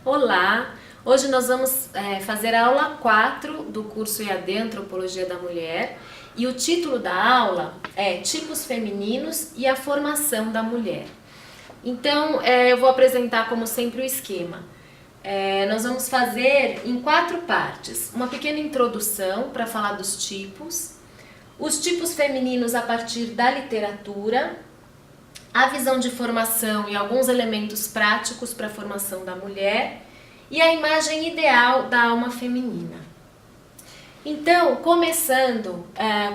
Olá! Hoje nós vamos fazer a aula 4 do curso EAD Antropologia da Mulher e o título da aula é Tipos Femininos e a Formação da Mulher. Então, eu vou apresentar como sempre o esquema. Nós vamos fazer em 4 partes. Uma pequena introdução para falar dos tipos, os tipos femininos a partir da literatura, a visão de formação e alguns elementos práticos para a formação da mulher e a imagem ideal da alma feminina. Então, começando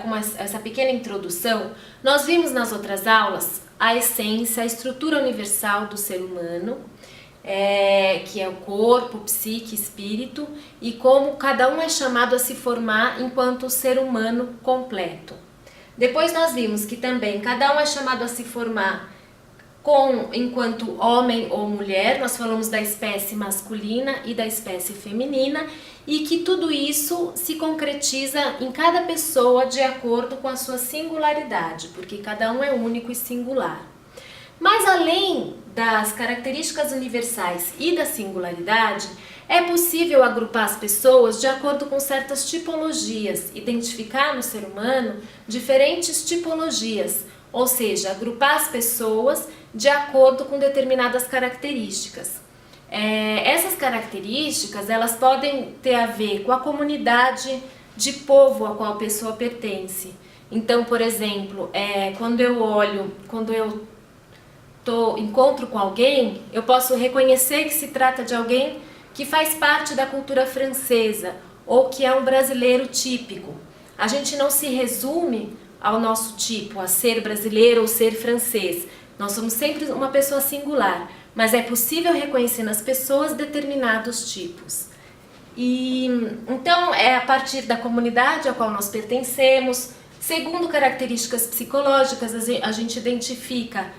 com essa pequena introdução, nós vimos nas outras aulas a essência, a estrutura universal do ser humano, que é o corpo, psique, espírito, e como cada um é chamado a se formar enquanto ser humano completo. Depois nós vimos que também cada um é chamado a se formar enquanto homem ou mulher, nós falamos da espécie masculina e da espécie feminina, e que tudo isso se concretiza em cada pessoa de acordo com a sua singularidade, porque cada um é único e singular. Mas além das características universais e da singularidade, é possível agrupar as pessoas de acordo com certas tipologias, identificar no ser humano diferentes tipologias, ou seja, agrupar as pessoas de acordo com determinadas características. Essas características, elas podem ter a ver com a comunidade de povo a qual a pessoa pertence. Então, por exemplo, quando eu encontro com alguém, eu posso reconhecer que se trata de alguém que faz parte da cultura francesa ou que é um brasileiro típico. A gente não se resume ao nosso tipo, a ser brasileiro ou ser francês. Nós somos sempre uma pessoa singular, mas é possível reconhecer nas pessoas determinados tipos. Então, é a partir da comunidade a qual nós pertencemos, segundo características psicológicas, a gente identifica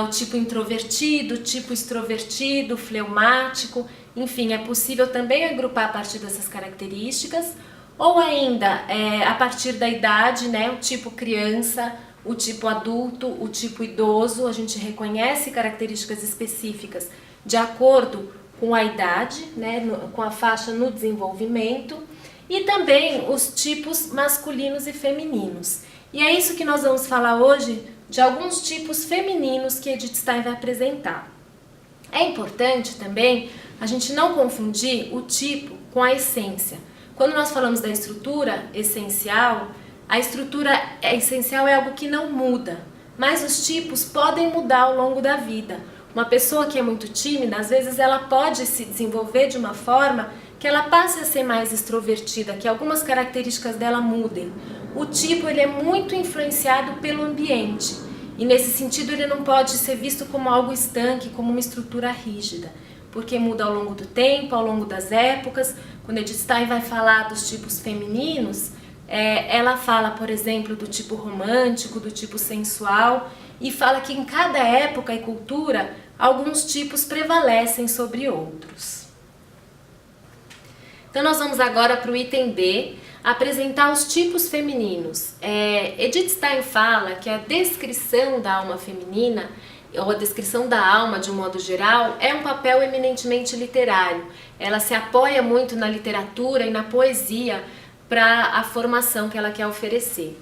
o tipo introvertido, o tipo extrovertido, fleumático, enfim, é possível também agrupar a partir dessas características, ou ainda a partir da idade, né, o tipo criança, o tipo adulto, o tipo idoso, a gente reconhece características específicas de acordo com a idade, né, com a faixa no desenvolvimento, e também os tipos masculinos e femininos. E é isso que nós vamos falar hoje, de alguns tipos femininos que Edith Stein vai apresentar. É importante também a gente não confundir o tipo com a essência. Quando nós falamos da estrutura essencial, a estrutura essencial é algo que não muda, mas os tipos podem mudar ao longo da vida. Uma pessoa que é muito tímida, às vezes ela pode se desenvolver de uma forma que ela passe a ser mais extrovertida, que algumas características dela mudem. O tipo ele é muito influenciado pelo ambiente e nesse sentido ele não pode ser visto como algo estanque, como uma estrutura rígida, porque muda ao longo do tempo, ao longo das épocas. Quando Edith Stein vai falar dos tipos femininos, ela fala, por exemplo, do tipo romântico, do tipo sensual, e fala que em cada época e cultura, alguns tipos prevalecem sobre outros. Então nós vamos agora para o item B, apresentar os tipos femininos. Edith Stein fala que a descrição da alma feminina, ou a descrição da alma de um modo geral, é um papel eminentemente literário. Ela se apoia muito na literatura e na poesia para a formação que ela quer oferecer.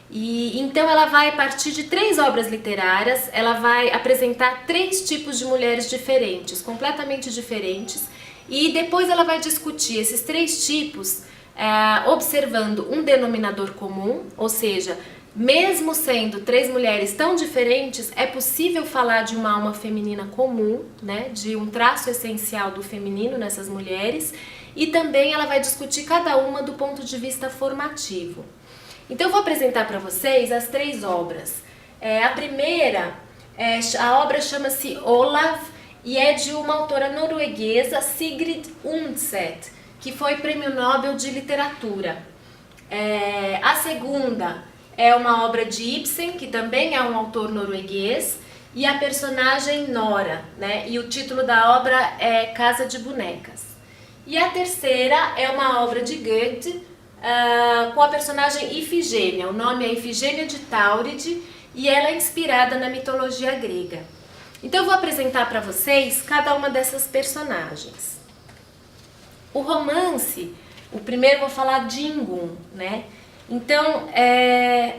E então ela vai, a partir de 3 obras literárias, ela vai apresentar 3 tipos de mulheres diferentes, completamente diferentes, e depois ela vai discutir esses 3 tipos, observando um denominador comum, ou seja, mesmo sendo 3 mulheres tão diferentes, é possível falar de uma alma feminina comum, né, de um traço essencial do feminino nessas mulheres, e também ela vai discutir cada uma do ponto de vista formativo. Então eu vou apresentar para vocês as 3 obras. A primeira, a obra chama-se Olav e é de uma autora norueguesa, Sigrid Undset, que foi Prêmio Nobel de Literatura. A segunda é uma obra de Ibsen, que também é um autor norueguês, e a personagem Nora, né? E o título da obra é Casa de Bonecas. E a terceira é uma obra de Goethe, com a personagem Ifigênia. O nome é Ifigênia de Táuride e ela é inspirada na mitologia grega. Então eu vou apresentar para vocês cada uma dessas personagens. O romance, o primeiro eu vou falar de Ingun, né? Então,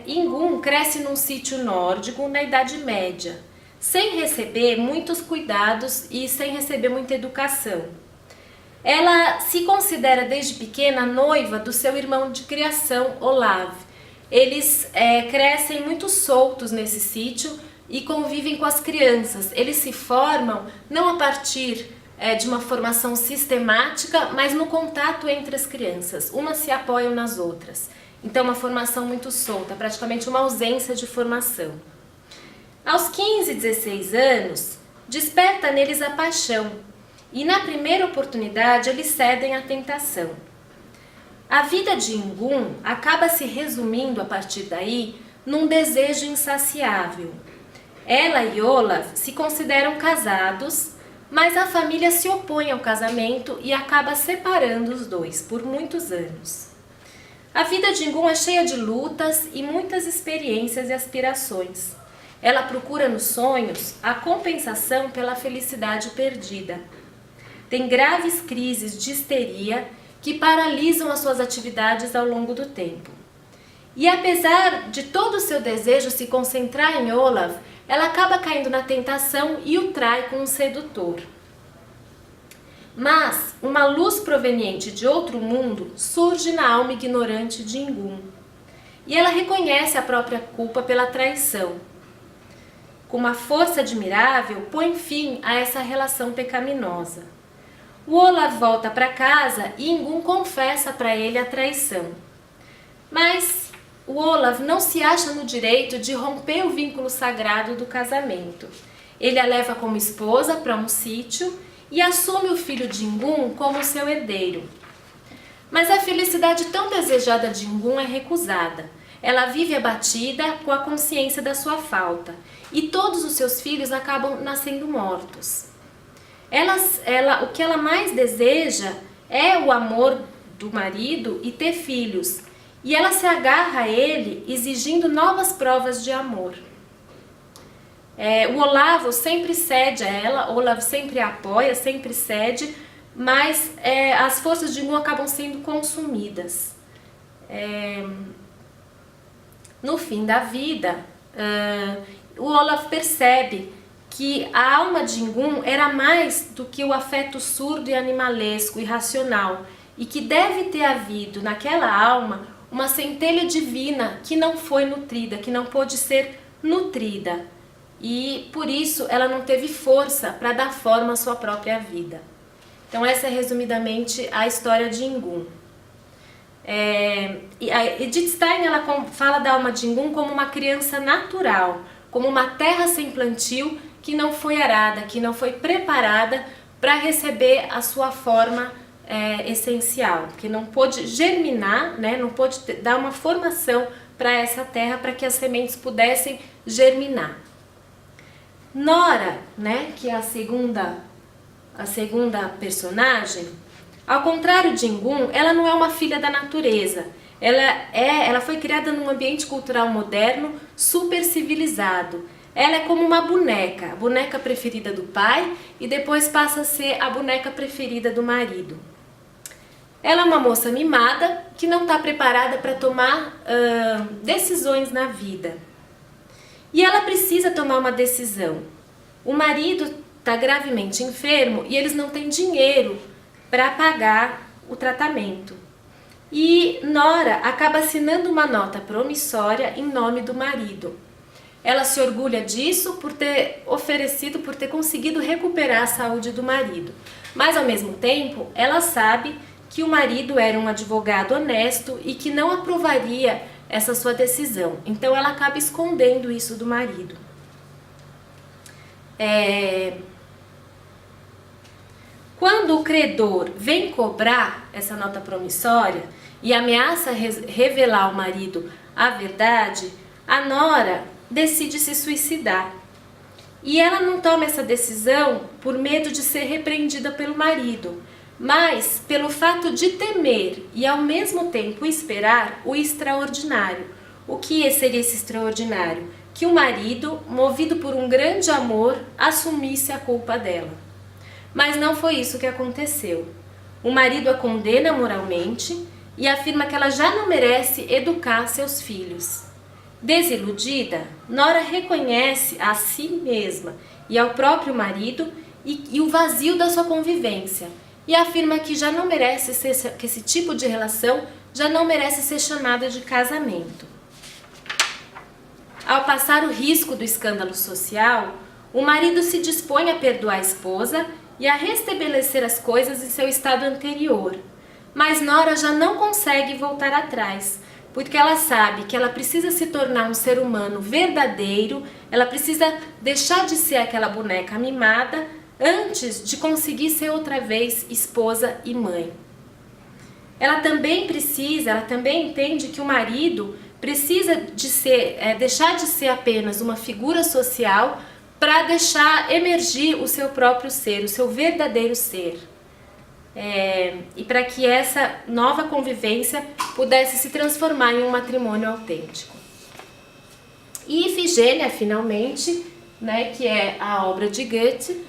Ingun cresce num sítio nórdico na Idade Média, sem receber muitos cuidados e sem receber muita educação. Ela se considera desde pequena noiva do seu irmão de criação, Olav. Eles crescem muito soltos nesse sítio e convivem com as crianças. Eles se formam não a partir de uma formação sistemática, mas no contato entre as crianças. Umas se apoiam nas outras. Então, uma formação muito solta, praticamente uma ausência de formação. Aos 15, 16 anos, desperta neles a paixão e, na primeira oportunidade, eles cedem à tentação. A vida de Ingun acaba se resumindo, a partir daí, num desejo insaciável. Ela e Olav se consideram casados, mas a família se opõe ao casamento e acaba separando os dois por muitos anos. A vida de Ingun é cheia de lutas e muitas experiências e aspirações. Ela procura nos sonhos a compensação pela felicidade perdida. Tem graves crises de histeria que paralisam as suas atividades ao longo do tempo. E apesar de todo o seu desejo se concentrar em Olav, ela acaba caindo na tentação e o trai com um sedutor. Mas uma luz proveniente de outro mundo surge na alma ignorante de Ingun. E ela reconhece a própria culpa pela traição. Com uma força admirável, põe fim a essa relação pecaminosa. O Olav volta para casa e Ingun confessa para ele a traição. Mas o Olav não se acha no direito de romper o vínculo sagrado do casamento. Ele a leva como esposa para um sítio e assume o filho de Ingun como seu herdeiro. Mas a felicidade tão desejada de Ingun é recusada. Ela vive abatida com a consciência da sua falta e todos os seus filhos acabam nascendo mortos. O que ela mais deseja é o amor do marido e ter filhos. E ela se agarra a ele, exigindo novas provas de amor. O Olav sempre cede a ela, Olav sempre a apoia, sempre cede, mas as forças de Ingun acabam sendo consumidas. No fim da vida, o Olav percebe que a alma de Ingun era mais do que o afeto surdo e animalesco, irracional, e que deve ter havido naquela alma uma centelha divina que não foi nutrida, que não pôde ser nutrida. E por isso ela não teve força para dar forma à sua própria vida. Então essa é resumidamente a história de Ingun. E a Edith Stein ela fala da alma de Ingun como uma criança natural, como uma terra sem plantio que não foi arada, que não foi preparada para receber a sua forma essencial, que não pôde germinar, né, não pôde dar uma formação para essa terra para que as sementes pudessem germinar. Nora, né, que é a segunda personagem, ao contrário de Ingun, ela não é uma filha da natureza. Ela foi criada num ambiente cultural moderno, super civilizado. Ela é como uma boneca, a boneca preferida do pai e depois passa a ser a boneca preferida do marido. Ela é uma moça mimada que não está preparada para tomar decisões na vida. E ela precisa tomar uma decisão. O marido está gravemente enfermo e eles não têm dinheiro para pagar o tratamento. E Nora acaba assinando uma nota promissória em nome do marido. Ela se orgulha disso por ter conseguido recuperar a saúde do marido. Mas ao mesmo tempo, ela sabe que o marido era um advogado honesto e que não aprovaria essa sua decisão. Então ela acaba escondendo isso do marido. Quando o credor vem cobrar essa nota promissória e ameaça revelar ao marido a verdade, a Nora decide se suicidar. E ela não toma essa decisão por medo de ser repreendida pelo marido, mas pelo fato de temer e ao mesmo tempo esperar o extraordinário. O que seria esse extraordinário? Que o marido, movido por um grande amor, assumisse a culpa dela. Mas não foi isso que aconteceu. O marido a condena moralmente e afirma que ela já não merece educar seus filhos. Desiludida, Nora reconhece a si mesma e ao próprio marido e o vazio da sua convivência e afirma que já não merece que esse tipo de relação já não merece ser chamada de casamento. Ao passar o risco do escândalo social, o marido se dispõe a perdoar a esposa e a restabelecer as coisas em seu estado anterior. Mas Nora já não consegue voltar atrás, porque ela sabe que ela precisa se tornar um ser humano verdadeiro, ela precisa deixar de ser aquela boneca mimada antes de conseguir ser outra vez esposa e mãe. Ela também entende que o marido precisa deixar de ser apenas uma figura social para deixar emergir o seu próprio ser, o seu verdadeiro ser. E para que essa nova convivência pudesse se transformar em um matrimônio autêntico. E Ifigênia, finalmente, que é a obra de Goethe,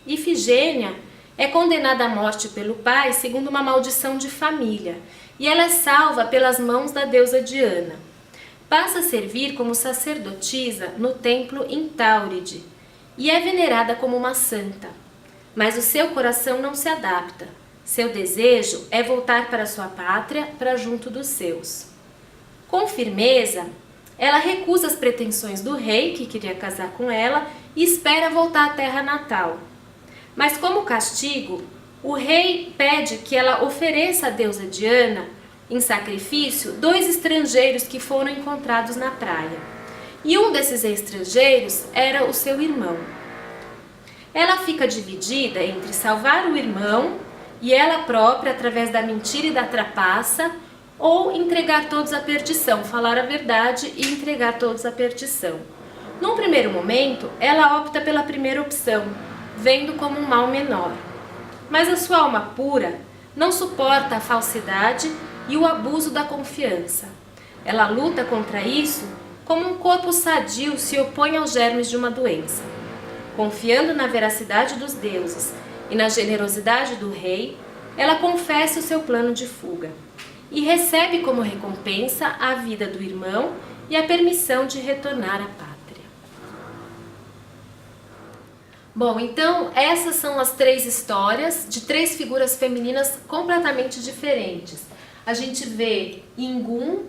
Ifigênia é condenada à morte pelo pai segundo uma maldição de família, e ela é salva pelas mãos da deusa Diana. Passa a servir como sacerdotisa no templo em Tauride e é venerada como uma santa. Mas o seu coração não se adapta. Seu desejo é voltar para sua pátria, para junto dos seus. Com firmeza, ela recusa as pretensões do rei, que queria casar com ela, e espera voltar à terra natal. Mas como castigo, o rei pede que ela ofereça à deusa Diana, em sacrifício, 2 estrangeiros que foram encontrados na praia. E um desses estrangeiros era o seu irmão. Ela fica dividida entre salvar o irmão e ela própria através da mentira e da trapaça, ou entregar todos à perdição, falar a verdade e entregar todos à perdição. Num primeiro momento, ela opta pela primeira opção, vendo como um mal menor. Mas a sua alma pura não suporta a falsidade e o abuso da confiança. Ela luta contra isso como um corpo sadio se opõe aos germes de uma doença. Confiando na veracidade dos deuses e na generosidade do rei, ela confessa o seu plano de fuga e recebe como recompensa a vida do irmão e a permissão de retornar à pátria. Bom, então essas são as 3 histórias de 3 figuras femininas completamente diferentes. A gente vê Ingun,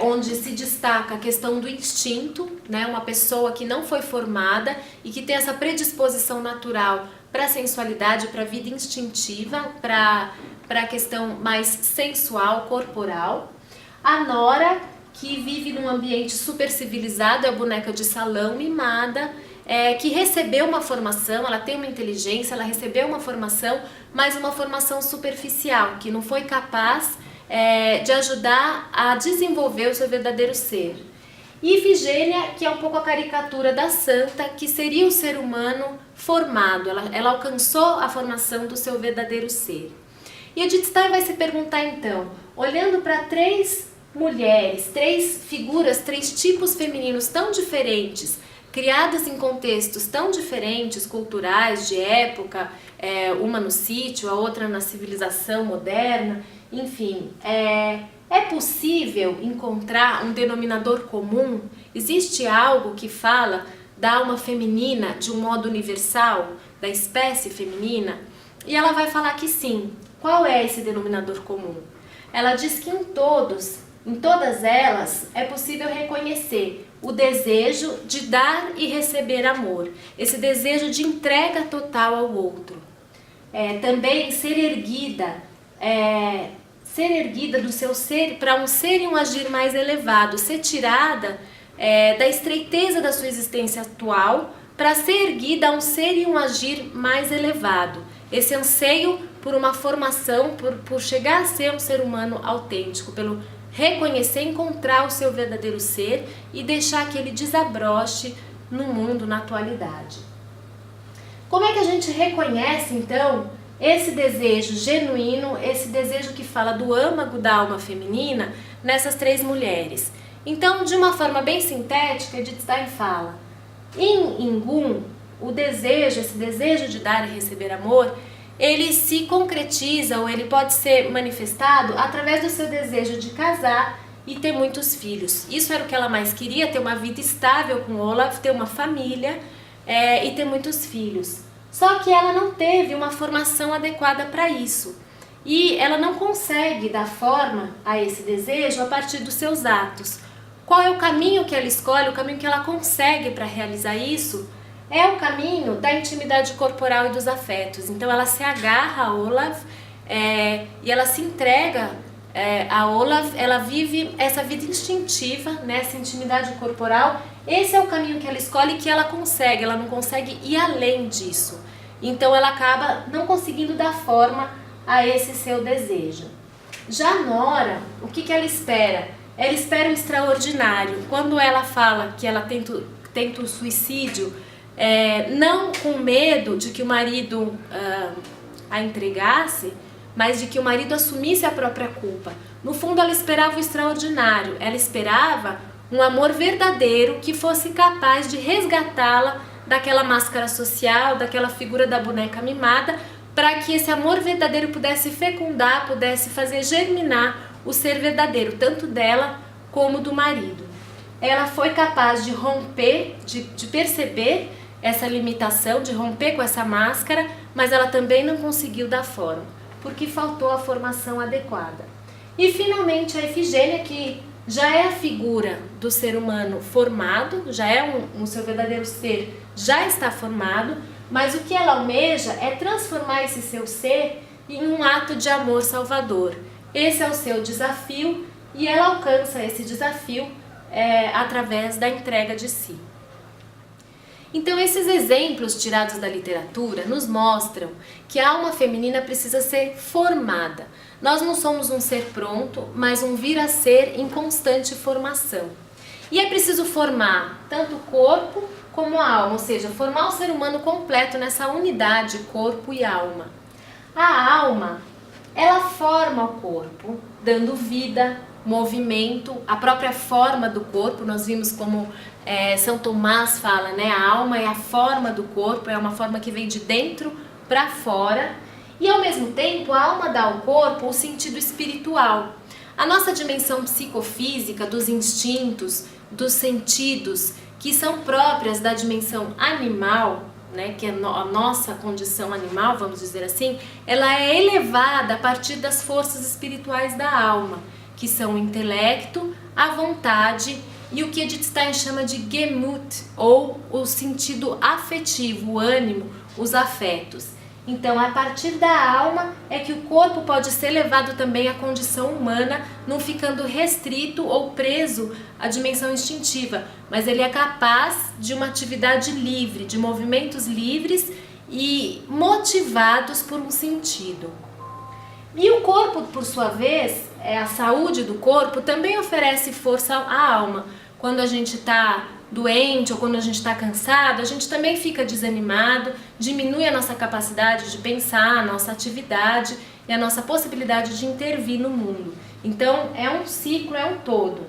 onde se destaca a questão do instinto, uma pessoa que não foi formada e que tem essa predisposição natural para a sensualidade, para a vida instintiva, para a questão mais sensual, corporal. A Nora, que vive num ambiente super civilizado, é a boneca de salão mimada, que recebeu uma formação, ela tem uma inteligência, ela recebeu uma formação, mas uma formação superficial, que não foi capaz de ajudar a desenvolver o seu verdadeiro ser. E Ifigênia, que é um pouco a caricatura da santa, que seria o ser humano formado, ela alcançou a formação do seu verdadeiro ser. E Edith Stein vai se perguntar então, olhando para 3 mulheres, 3 figuras, 3 tipos femininos tão diferentes, criadas em contextos tão diferentes, culturais, de época, uma no sítio, a outra na civilização moderna, enfim, é possível encontrar um denominador comum? Existe algo que fala da alma feminina de um modo universal, da espécie feminina? E ela vai falar que sim. Qual é esse denominador comum? Ela diz que em todas elas é possível reconhecer o desejo de dar e receber amor, esse desejo de entrega total ao outro. Também ser erguida do seu ser para um ser e um agir mais elevado, ser tirada da estreiteza da sua existência atual para ser erguida a um ser e um agir mais elevado. Esse anseio por uma formação, por chegar a ser um ser humano autêntico, pelo reconhecer, encontrar o seu verdadeiro ser e deixar que ele desabroche no mundo, na atualidade. Como é que a gente reconhece, então, esse desejo genuíno, esse desejo que fala do âmago da alma feminina nessas 3 mulheres? Então, de uma forma bem sintética, Edith Stein fala, em Ingun, esse desejo de dar e receber amor, ele se concretiza ou ele pode ser manifestado através do seu desejo de casar e ter muitos filhos. Isso era o que ela mais queria, ter uma vida estável com Olaf, ter uma família e ter muitos filhos. Só que ela não teve uma formação adequada para isso. E ela não consegue dar forma a esse desejo a partir dos seus atos. Qual é o caminho que ela escolhe, o caminho que ela consegue para realizar isso? É o caminho da intimidade corporal e dos afetos. Então ela se agarra a Olaf e ela se entrega a Olaf, ela vive essa vida instintiva, né, essa intimidade corporal. Esse é o caminho que ela escolhe, que ela não consegue ir além disso. Então ela acaba não conseguindo dar forma a esse seu desejo. Já Nora, o que ela espera? Ela espera o extraordinário. Quando ela fala que ela tenta o suicídio, não com medo de que o marido a entregasse, mas de que o marido assumisse a própria culpa. No fundo, ela esperava o extraordinário. Ela esperava um amor verdadeiro que fosse capaz de resgatá-la daquela máscara social, daquela figura da boneca mimada, para que esse amor verdadeiro pudesse fecundar, pudesse fazer germinar o ser verdadeiro, tanto dela como do marido. Ela foi capaz de romper, de perceber essa limitação, de romper com essa máscara, mas ela também não conseguiu dar forma, porque faltou a formação adequada. E finalmente a Efigênia, que já é a figura do ser humano formado, já é o seu verdadeiro ser, já está formado, mas o que ela almeja é transformar esse seu ser em um ato de amor salvador. Esse é o seu desafio e ela alcança esse desafio através da entrega de si. Então esses exemplos tirados da literatura nos mostram que a alma feminina precisa ser formada. Nós não somos um ser pronto, mas um vir a ser em constante formação. E é preciso formar tanto o corpo como a alma, ou seja, formar o ser humano completo nessa unidade corpo e alma. A alma, ela forma o corpo, dando vida, movimento, a própria forma do corpo. Nós vimos como São Tomás fala, né? A alma é a forma do corpo, é uma forma que vem de dentro para fora. E ao mesmo tempo, a alma dá ao corpo o sentido espiritual. A nossa dimensão psicofísica, dos instintos, dos sentidos, que são próprias da dimensão animal, né, que é a nossa condição animal, vamos dizer assim, ela é elevada a partir das forças espirituais da alma, que são o intelecto, a vontade e o que Edith Stein chama de Gemut, ou o sentido afetivo, o ânimo, os afetos. Então, a partir da alma é que o corpo pode ser levado também à condição humana, não ficando restrito ou preso à dimensão instintiva, mas ele é capaz de uma atividade livre, de movimentos livres e motivados por um sentido. E o corpo, por sua vez, a saúde do corpo também oferece força à alma. Quando a gente está doente ou quando a gente está cansado, a gente também fica desanimado, diminui a nossa capacidade de pensar, a nossa atividade e a nossa possibilidade de intervir no mundo. Então é um ciclo, é um todo.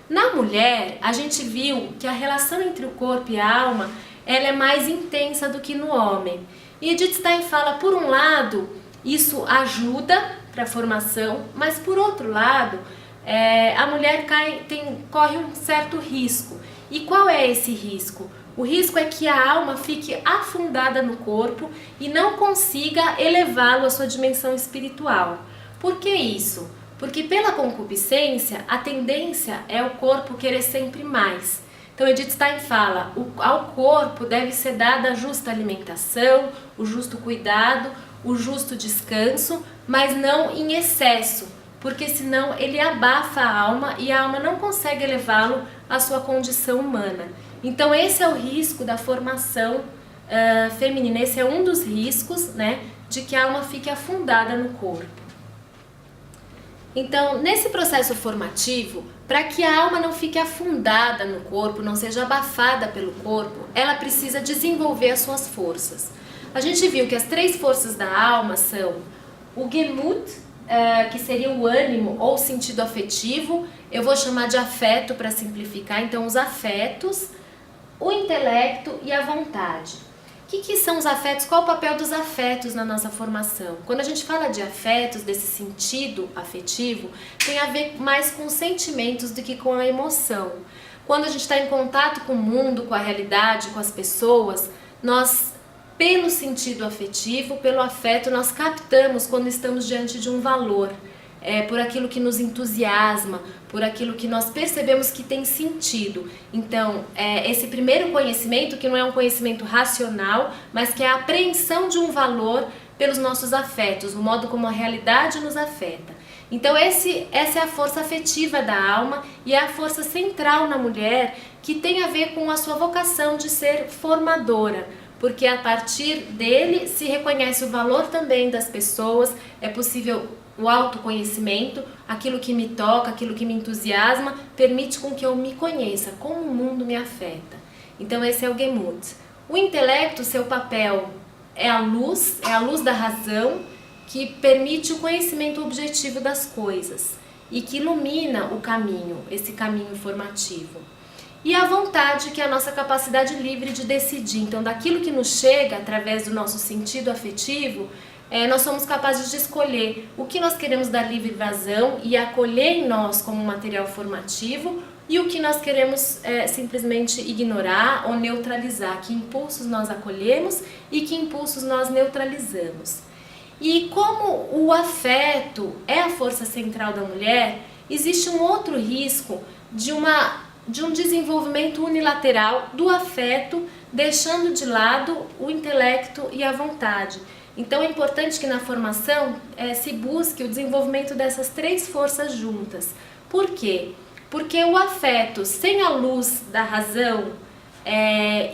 Na mulher, a gente viu que a relação entre o corpo e a alma ela é mais intensa do que no homem. E Edith Stein fala, por um lado, isso ajuda para a formação, mas por outro lado, a mulher corre um certo risco. E qual é esse risco? O risco é que a alma fique afundada no corpo e não consiga elevá-lo à sua dimensão espiritual. Por que isso? Porque pela concupiscência, a tendência é o corpo querer sempre mais. Então Edith Stein fala, ao corpo deve ser dada a justa alimentação, o justo cuidado, o justo descanso, mas não em excesso, porque senão ele abafa a alma e a alma não consegue elevá-lo à sua condição humana. Então esse é o risco da formação feminina, esse é um dos riscos, né, de que a alma fique afundada no corpo. Então, nesse processo formativo, para que a alma não fique afundada no corpo, não seja abafada pelo corpo, ela precisa desenvolver as suas forças. A gente viu que as 3 forças da alma são o Gemut, que seria o ânimo ou sentido afetivo, eu vou chamar de afeto para simplificar, então os afetos, o intelecto e a vontade, que são os afetos? Qual o papel dos afetos na nossa formação? Quando a gente fala de afetos, desse sentido afetivo, tem a ver mais com os sentimentos do que com a emoção. Quando a gente está em contato com o mundo, com a realidade, com as pessoas, nós, pelo sentido afetivo, pelo afeto, nós captamos quando estamos diante de um valor, por aquilo que nos entusiasma, por aquilo que nós percebemos que tem sentido. Então, esse primeiro conhecimento, que não é um conhecimento racional, mas que é a apreensão de um valor pelos nossos afetos, o modo como a realidade nos afeta. Então, essa é a força afetiva da alma e é a força central na mulher, que tem a ver com a sua vocação de ser formadora, porque a partir dele se reconhece o valor também das pessoas, é possível o autoconhecimento, aquilo que me toca, aquilo que me entusiasma, permite com que eu me conheça, como o mundo me afeta. Então esse é o Gemut. O intelecto, seu papel é a luz da razão, que permite o conhecimento objetivo das coisas e que ilumina o caminho, esse caminho formativo. E a vontade, que é a nossa capacidade livre de decidir. Então, daquilo que nos chega através do nosso sentido afetivo, nós somos capazes de escolher o que nós queremos dar livre vazão e acolher em nós como material formativo e o que nós queremos simplesmente ignorar ou neutralizar, que impulsos nós acolhemos e que impulsos nós neutralizamos. E como o afeto é a força central da mulher, existe um outro risco de um desenvolvimento unilateral do afeto, deixando de lado o intelecto e a vontade. Então é importante que na formação se busque o desenvolvimento dessas três forças juntas. Por quê? Porque o afeto sem a luz da razão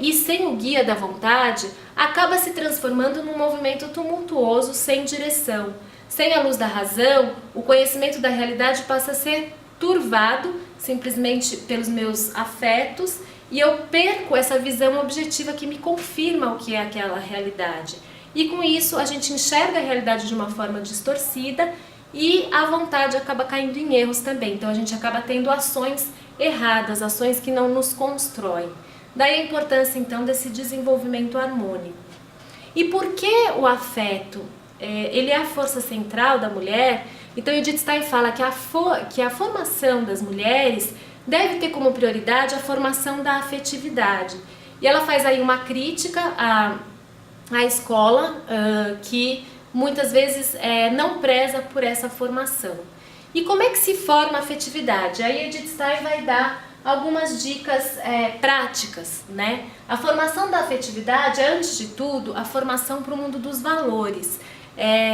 e sem o guia da vontade acaba se transformando num movimento tumultuoso sem direção. Sem a luz da razão, o conhecimento da realidade passa a ser turvado simplesmente pelos meus afetos e eu perco essa visão objetiva que me confirma o que é aquela realidade. E com isso a gente enxerga a realidade de uma forma distorcida e a vontade acaba caindo em erros também. Então a gente acaba tendo ações erradas, ações que não nos constroem. Daí a importância então desse desenvolvimento harmônico. E por que o afeto? Ele é a força central da mulher. Então Edith Stein fala que a formação das mulheres deve ter como prioridade a formação da afetividade. E ela faz aí uma crítica à escola que muitas vezes não preza por essa formação. E como é que se forma a afetividade? Aí Edith Stein vai dar algumas dicas práticas, né? A formação da afetividade é, antes de tudo, a formação para o mundo dos valores.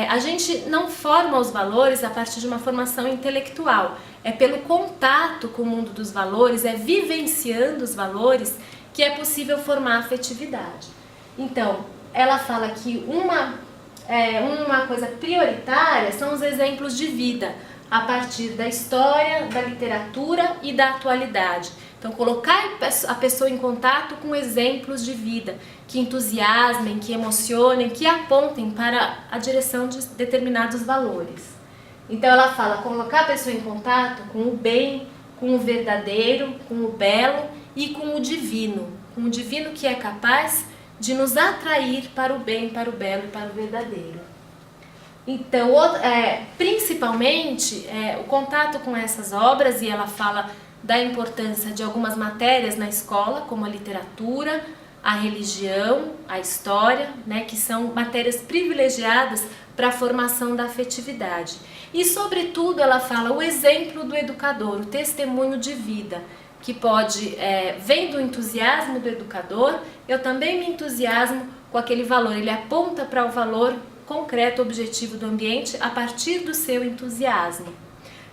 A gente não forma os valores a partir de uma formação intelectual, é pelo contato com o mundo dos valores, é vivenciando os valores que é possível formar a afetividade. Então, ela fala que uma coisa prioritária são os exemplos de vida, a partir da história, da literatura e da atualidade. Então, colocar a pessoa em contato com exemplos de vida que entusiasmem, que emocionem, que apontem para a direção de determinados valores. Então, ela fala colocar a pessoa em contato com o bem, com o verdadeiro, com o belo e com o divino que é capaz de nos atrair para o bem, para o belo e para o verdadeiro. Então, principalmente, o contato com essas obras, e ela fala da importância de algumas matérias na escola, como a literatura, a religião, a história, né, que são matérias privilegiadas para a formação da afetividade. E, sobretudo, ela fala o exemplo do educador, o testemunho de vida, que pode, vem do entusiasmo do educador, eu também me entusiasmo com aquele valor, ele aponta para o valor concreto, objetivo do ambiente a partir do seu entusiasmo.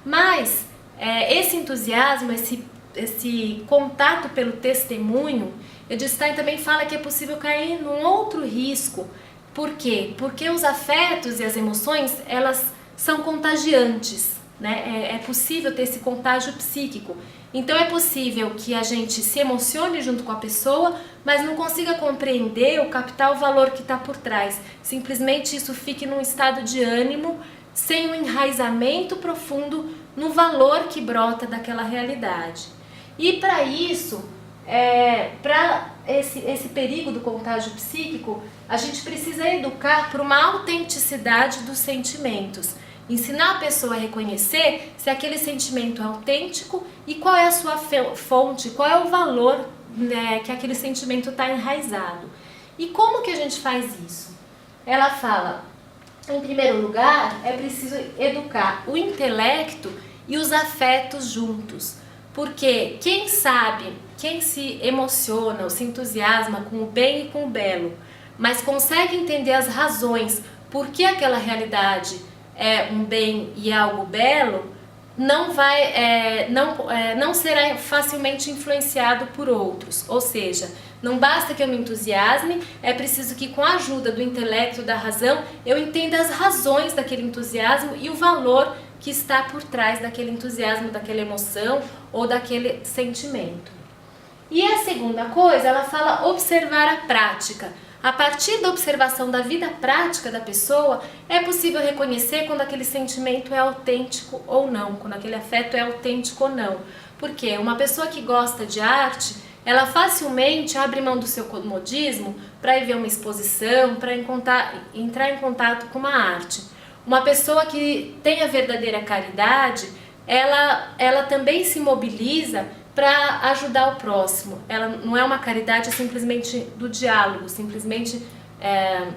Mas esse entusiasmo, esse contato pelo testemunho, Edith Stein também fala que é possível cair num outro risco. Por quê? Porque os afetos e as emoções, elas são contagiantes, né? É possível ter esse contágio psíquico. Então é possível que a gente se emocione junto com a pessoa, mas não consiga compreender ou captar o valor que está por trás. Simplesmente isso fique num estado de ânimo, sem um enraizamento profundo no valor que brota daquela realidade. E para isso, para esse perigo do contágio psíquico, a gente precisa educar para uma autenticidade dos sentimentos. Ensinar a pessoa a reconhecer se aquele sentimento é autêntico e qual é a sua fonte, qual é o valor, né, que aquele sentimento está enraizado. E como que a gente faz isso? Ela fala, em primeiro lugar, é preciso educar o intelecto e os afetos juntos. Porque quem sabe, quem se emociona ou se entusiasma com o bem e com o belo, mas consegue entender as razões por que aquela realidade é um bem e algo belo, não será facilmente influenciado por outros. Ou seja, não basta que eu me entusiasme, é preciso que com a ajuda do intelecto, da razão, eu entenda as razões daquele entusiasmo e o valor que está por trás daquele entusiasmo, daquela emoção ou daquele sentimento. E a segunda coisa, ela fala observar a prática. A partir da observação da vida prática da pessoa, é possível reconhecer quando aquele sentimento é autêntico ou não, quando aquele afeto é autêntico ou não. Porque uma pessoa que gosta de arte, ela facilmente abre mão do seu comodismo para ir ver uma exposição, para entrar em contato com uma arte. Uma pessoa que tem a verdadeira caridade, ela também se mobiliza para ajudar o próximo. Ela não é uma caridade simplesmente do diálogo, simplesmente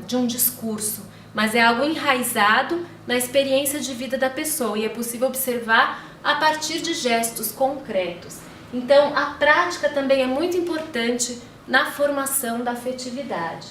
de um discurso, mas é algo enraizado na experiência de vida da pessoa e é possível observar a partir de gestos concretos. Então, a prática também é muito importante na formação da afetividade.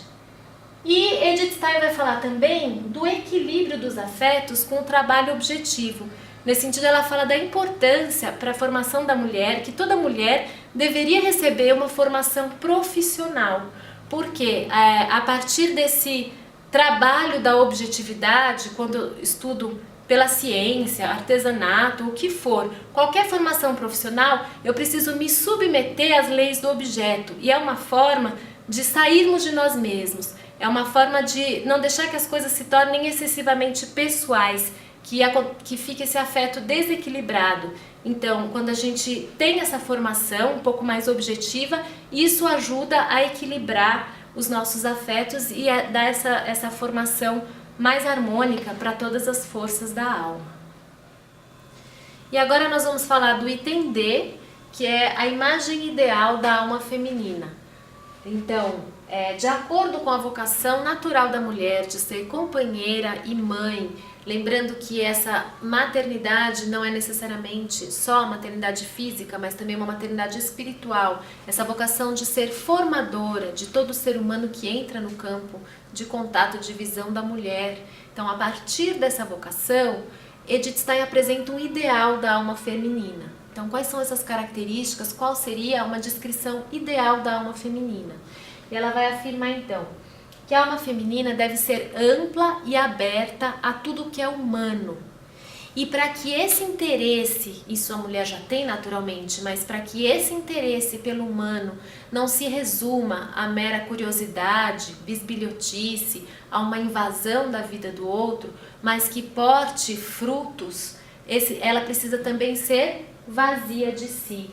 E Edith Stein vai falar também do equilíbrio dos afetos com o trabalho objetivo. Nesse sentido, ela fala da importância para a formação da mulher, que toda mulher deveria receber uma formação profissional, porque a partir desse trabalho da objetividade, quando eu estudo pela ciência, artesanato, o que for, qualquer formação profissional, eu preciso me submeter às leis do objeto, e é uma forma de sairmos de nós mesmos, é uma forma de não deixar que as coisas se tornem excessivamente pessoais, que fique esse afeto desequilibrado. Então, quando a gente tem essa formação um pouco mais objetiva, isso ajuda a equilibrar os nossos afetos e a dar essa formação mais harmônica para todas as forças da alma. E agora nós vamos falar do item D, que é a imagem ideal da alma feminina. Então, de acordo com a vocação natural da mulher de ser companheira e mãe, lembrando que essa maternidade não é necessariamente só a maternidade física, mas também uma maternidade espiritual, essa vocação de ser formadora de todo ser humano que entra no campo de contato, de visão da mulher. Então, a partir dessa vocação, Edith Stein apresenta um ideal da alma feminina. Então, quais são essas características? Qual seria uma descrição ideal da alma feminina? E ela vai afirmar, então, que a alma feminina deve ser ampla e aberta a tudo que é humano. E para que esse interesse, isso a mulher já tem naturalmente, mas para que esse interesse pelo humano não se resuma a mera curiosidade, bisbilhotice, a uma invasão da vida do outro, mas que porte frutos, ela precisa também ser vazia de si.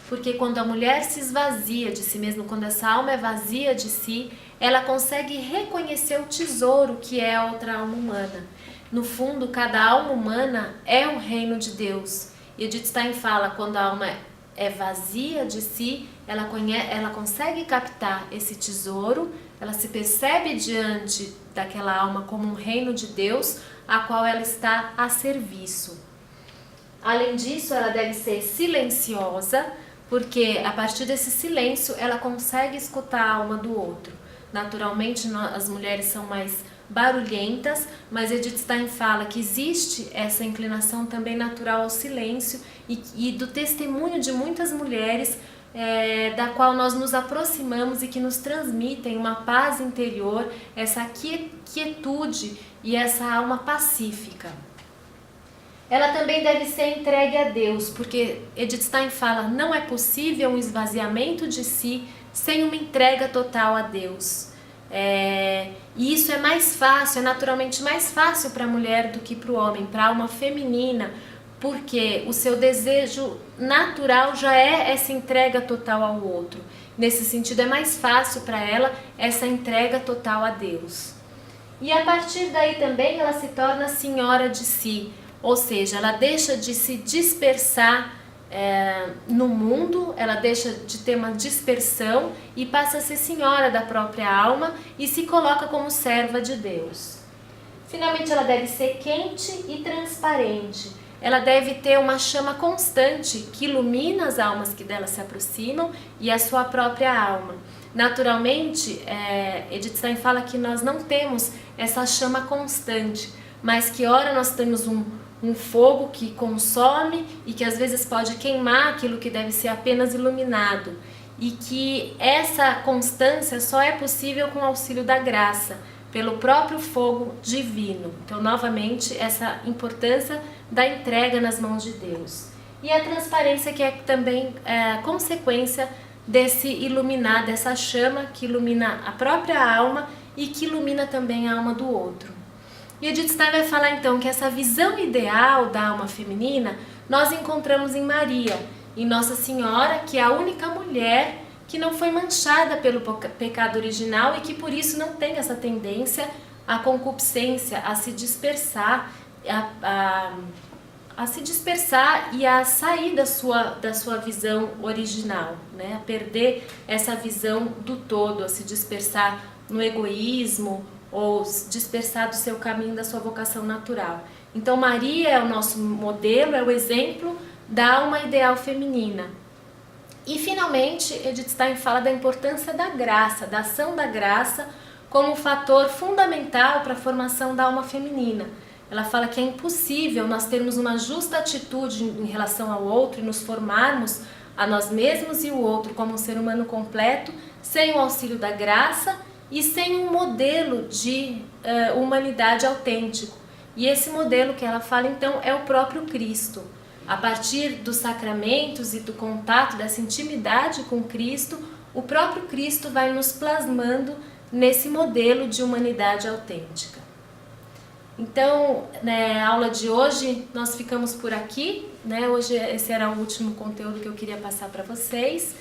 Porque quando a mulher se esvazia de si mesma, quando essa alma é vazia de si, ela consegue reconhecer o tesouro que é a outra alma humana. No fundo, cada alma humana é um reino de Deus. E Edith Stein fala, quando a alma é vazia de si, ela consegue captar esse tesouro, ela se percebe diante daquela alma como um reino de Deus, a qual ela está a serviço. Além disso, ela deve ser silenciosa, porque a partir desse silêncio ela consegue escutar a alma do outro. Naturalmente, as mulheres são mais barulhentas, mas Edith Stein fala que existe essa inclinação também natural ao silêncio e do testemunho de muitas mulheres da qual nós nos aproximamos e que nos transmitem uma paz interior, essa quietude e essa alma pacífica. Ela também deve ser entregue a Deus, porque Edith Stein fala, não é possível um esvaziamento de si sem uma entrega total a Deus. E isso é mais fácil, é naturalmente mais fácil para a mulher do que para o homem, para a alma feminina, porque o seu desejo natural já é essa entrega total ao outro. Nesse sentido, é mais fácil para ela essa entrega total a Deus. E a partir daí também ela se torna senhora de si, ou seja, ela deixa de se dispersar no mundo, ela deixa de ter uma dispersão e passa a ser senhora da própria alma e se coloca como serva de Deus. Finalmente, ela deve ser quente e transparente. Ela deve ter uma chama constante que ilumina as almas que dela se aproximam e a sua própria alma. Naturalmente, Edith Stein fala que nós não temos essa chama constante, mas que ora nós temos um fogo que consome e que às vezes pode queimar aquilo que deve ser apenas iluminado. E que essa constância só é possível com o auxílio da graça, pelo próprio fogo divino. Então, novamente, essa importância da entrega nas mãos de Deus. E a transparência, que é também consequência desse iluminar, dessa chama que ilumina a própria alma e que ilumina também a alma do outro. E Edith Stein vai falar então que essa visão ideal da alma feminina nós encontramos em Maria, em Nossa Senhora, que é a única mulher que não foi manchada pelo pecado original e que por isso não tem essa tendência à concupiscência, a se dispersar, a se dispersar e a sair da sua visão original, né? A perder essa visão do todo, a se dispersar no egoísmo ou se dispersar do seu caminho, da sua vocação natural. Então Maria é o nosso modelo, é o exemplo da alma ideal feminina. E finalmente, Edith Stein fala da importância da graça, da ação da graça como um fator fundamental para a formação da alma feminina. Ela fala que é impossível nós termos uma justa atitude em relação ao outro e nos formarmos a nós mesmos e o outro como um ser humano completo sem o auxílio da graça e sem um modelo de humanidade autêntico. E esse modelo que ela fala então é o próprio Cristo. A partir dos sacramentos e do contato, dessa intimidade com Cristo, o próprio Cristo vai nos plasmando nesse modelo de humanidade autêntica. Então, na aula de hoje, nós ficamos por aqui, né? Hoje esse era o último conteúdo que eu queria passar para vocês.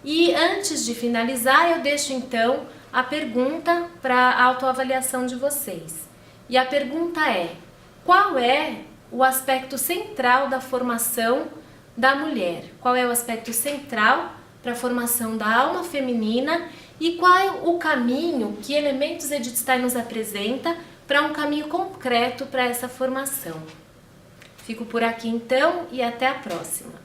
E antes de finalizar, eu deixo então a pergunta para a autoavaliação de vocês. E a pergunta é: qual é o aspecto central da formação da mulher? Qual é o aspecto central para a formação da alma feminina e qual é o caminho, que elementos Edith Stein nos apresenta para um caminho concreto para essa formação? Fico por aqui então e até a próxima.